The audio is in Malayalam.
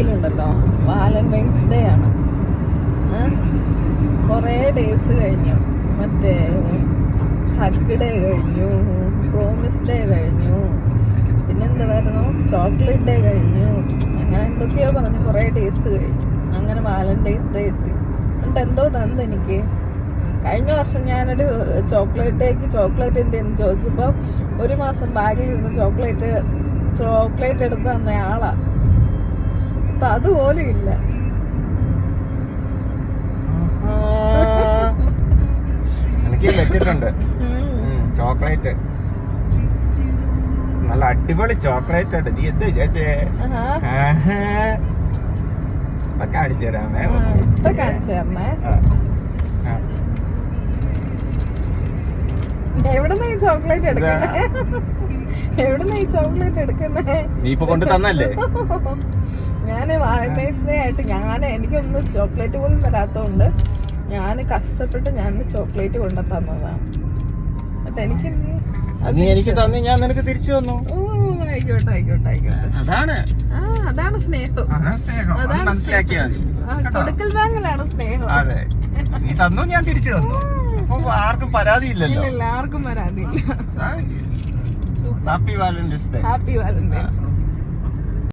ആലോചിക്കലുണ്ടല്ലോ, വാലന്റൈൻസ് ഡേ ആണ്. കുറേ ഡേയ്സ് കഴിഞ്ഞു. മറ്റേ ഹഗ് ഡേ കഴിഞ്ഞു, പ്രോമിസ് ഡേ കഴിഞ്ഞു, പിന്നെന്തായിരുന്നു, ചോക്ലേറ്റ് ഡേ കഴിഞ്ഞു, അങ്ങനെ എന്തൊക്കെയോ പറഞ്ഞു. കുറേ ഡേയ്സ് കഴിഞ്ഞു. അങ്ങനെ വാലന്റൈൻസ് ഡേ എത്തി. എന്നിട്ട് എന്തോ തന്നെനിക്ക്. കഴിഞ്ഞ വർഷം ഞാനൊരു ചോക്ലേറ്റ് എന്തെന്ന് ചോദിച്ചപ്പോൾ 1 മാസം ബാഗിൽ ഇരുന്ന് ചോക്ലേറ്റ് എടുത്ത് തന്ന ആളാ. ഇപ്പൊ അതുപോലും ഇല്ല. എനിക്ക് വെച്ചിട്ടുണ്ട് ചോക്ലേറ്റ്, നല്ല അടിപൊളി ചോക്ലേറ്റ് ഉണ്ട്. നീ എന്ത് വിചാരിച്ചേ? കാണിച്ചു തരാമേ, ഇപ്പൊ കാണിച്ചു തരണേ. എവിടുന്ന ഈ ചോക്ലേറ്റ് എടുക്കുന്നേ? നീ ഇപ്പൊ കൊണ്ട് തന്നല്ലേ? ഞാന് വാലന്റൈൻസ് ഡേ ആയിട്ട് എനിക്കൊന്നും ചോക്ലേറ്റ് പോലും തരാത്തോണ്ട് ഞാൻ കഷ്ടപ്പെട്ട് ചോക്ലേറ്റ് കൊണ്ടു തന്നതാണ്. എനിക്ക് തന്നെ ഞാൻ നിനക്ക് തിരിച്ചു തന്നു. ആയിക്കോട്ടെ. അതാണ് സ്നേഹം. മനസ്സിലാക്കിയാ മതി. കൊടുക്കൽ വാങ്ങലാണ് സ്നേഹം. അതെ, നീ തന്നു, ഞാൻ തിരിച്ചു തന്നു. ആർക്കും പരാതിയില്ലല്ലോ. ആർക്കും പരാതിയില്ല. Happy Valentine's day. Happy Valentine's.